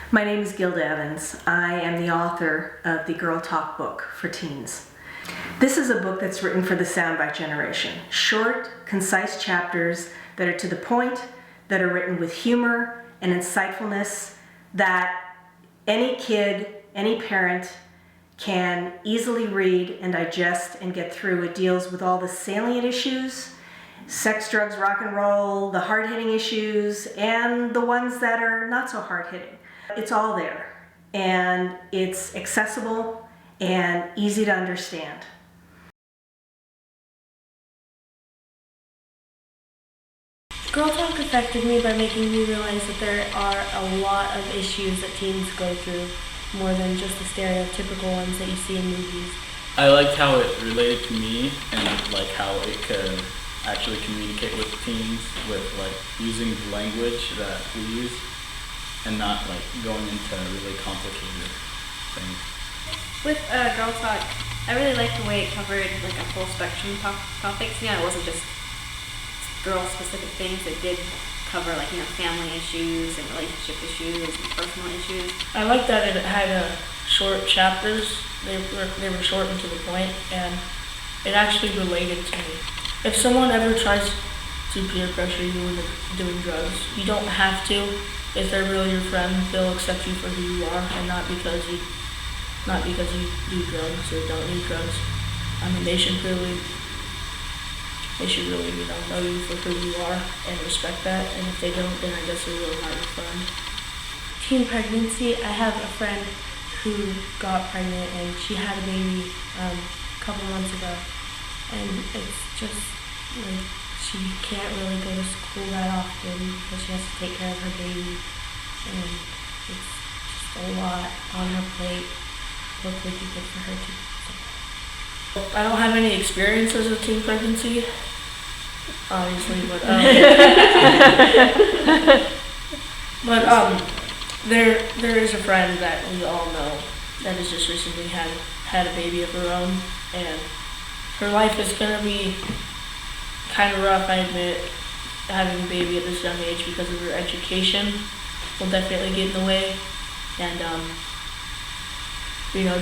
My name is Gilda Evans. I am the author of the Girl Talk book for teens. This is a book that's written for the soundbite generation. Short, concise chapters that are to the point, that are written with humor and insightfulness, that any kid, any parent can easily read and digest and get through. It deals with all the salient issues, sex, drugs, rock and roll, the hard-hitting issues, and the ones that are not so hard-hitting. It's all there, and it's accessible and easy to understand. Girl Talk affected me by making me realize that there are a lot of issues that teens go through, more than just the stereotypical ones that you see in movies. I liked how it related to me and like how it could actually communicate with teens with like using the language that we use and not like going into really complicated things. With Girl Talk, I really liked the way it covered like a full spectrum of topics. It wasn't just girl-specific things. It did cover like family issues and relationship issues and personal issues. I like that it had short chapters. They were short and to the point, and it actually related to me. If someone ever tries to peer pressure you into doing drugs, you don't have to. If they're really your friend, they'll accept you for who you are, and not because you do drugs or don't do drugs. I mean, they should really know you for who you are and respect that. And if they don't, then I guess they're really not your friend. Teen pregnancy, I have a friend who got pregnant and she had a baby a couple months ago, and it's just like she can't really go to school that often because she has to take care of her baby, and it's just a lot on her plate. Hopefully it'd be good for her too. I don't have any experiences with teen pregnancy, obviously, but there is a friend that we all know that has just recently had a baby of her own, and her life is gonna be kind of rough, I admit. Having a baby at this young age because of her education will definitely get in the way, and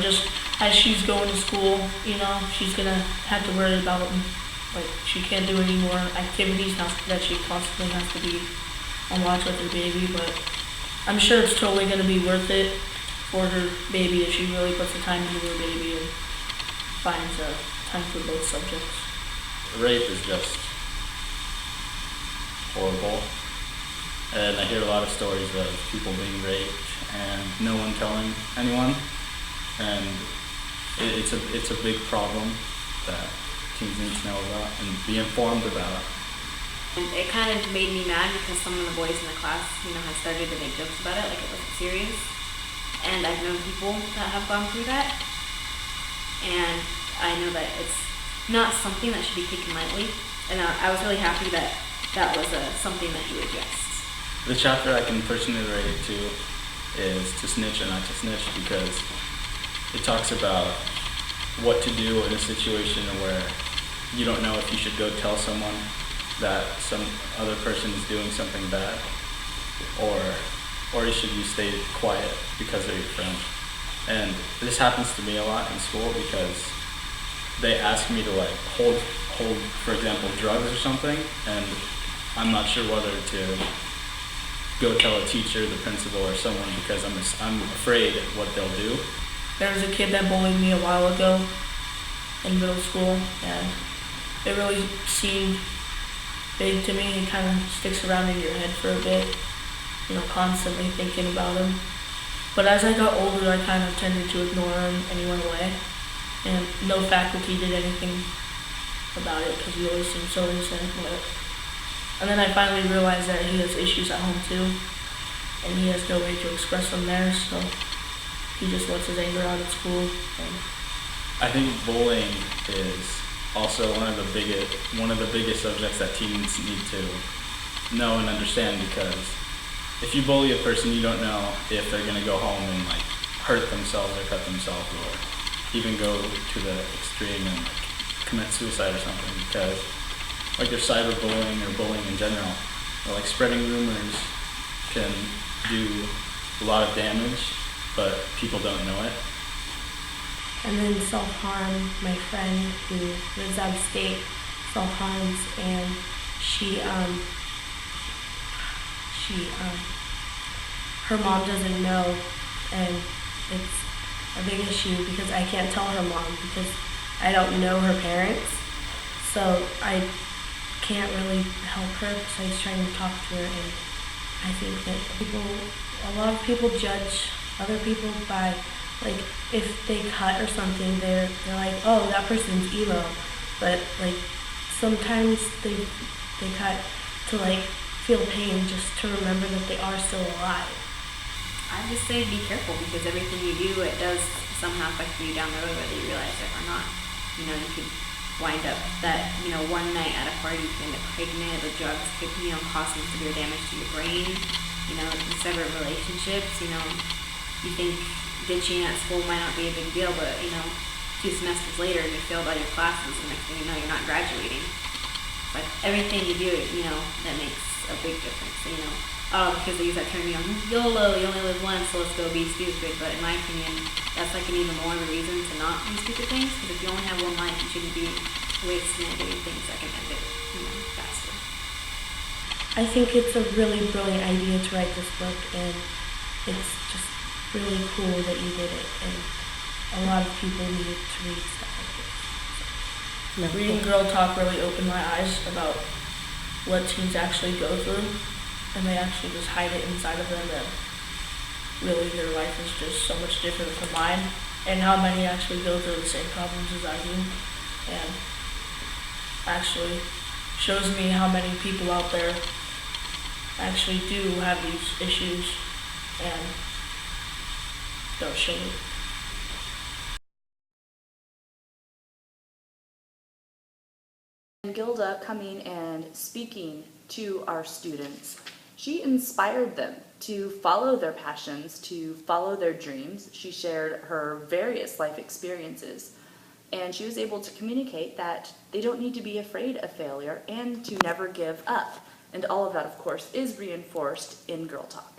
just as she's going to school, she's gonna have to worry about like she can't do any more activities now that she constantly has to be on watch with her baby. But I'm sure it's totally gonna be worth it for her baby if she really puts the time into her baby and finds time for both subjects. Rape is just horrible, and I hear a lot of stories of people being raped and no one telling anyone, and it's a big problem that teens need to know about and be informed about. And it kind of made me mad because some of the boys in the class, had started to make jokes about it, like it wasn't serious. And I've known people that have gone through that, and I know that it's not something that should be taken lightly. And I was really happy that that was something that you addressed. The chapter I can personally relate to is To Snitch or Not to Snitch, because it talks about what to do in a situation where you don't know if you should go tell someone that some other person is doing something bad, or should you stay quiet because they're your friend. And this happens to me a lot in school because they ask me to like hold for example drugs or something, and I'm not sure whether to go tell a teacher, the principal, or someone because I'm afraid of what they'll do. There was a kid that bullied me a while ago in middle school, and it really seemed big to me. It kind of sticks around in your head for a bit, constantly thinking about him. But as I got older, I kind of tended to ignore him and he went away. And no faculty did anything about it because he always seemed so innocent. And then I finally realized that he has issues at home too, and he has no way to express them there, so he just lets his anger out at school. And I think bullying is also one of the biggest subjects that teens need to know and understand, because if you bully a person, you don't know if they're going to go home and like hurt themselves or cut themselves, or even go to the extreme and like commit suicide or something, because like there's cyberbullying or bullying in general, or like spreading rumors can do a lot of damage, but people don't know it. And then self-harm, my friend who lives out of state self-harms, and her mom doesn't know, and it's a big issue because I can't tell her mom because I don't know her parents, so I can't really help her besides trying to talk to her. And I think that a lot of people judge other people by, like, if they cut or something, they're like, oh, that person's emo, but like sometimes they cut to like feel pain just to remember that they are still alive. I just say be careful because everything you do, it does somehow affect you down the road whether you realize it or not. You know, you could wind up that, you know, one night at a party you can end up pregnant, the drugs could, you know, cause some severe damage to your brain, you know, you sever relationships, you know, you think ditching at school might not be a big deal, but, you know, 2 semesters later you failed all your classes, the next thing you know you're not graduating. But everything you do, you know, that makes a big difference, you know. Oh, because they use that term, you know, YOLO, you only live once, so let's go be stupid. But in my opinion, that's like an even more of a reason to not do stupid things, because if you only have one life, you shouldn't be wasting it doing things that can end it, you know, faster. I think it's a really brilliant idea to write this book, and it's just really cool that you did it, and a lot of people need to read stuff like this. Reading Girl Talk really opened my eyes about what teens actually go through, and they actually just hide it inside of them, and really their life is just so much different from mine, and how many actually go through the same problems as I do, and actually shows me how many people out there actually do have these issues and don't show it. Gilda coming and speaking to our students, she inspired them to follow their passions, to follow their dreams. She shared her various life experiences, and she was able to communicate that they don't need to be afraid of failure and to never give up. And all of that, of course, is reinforced in Girl Talk.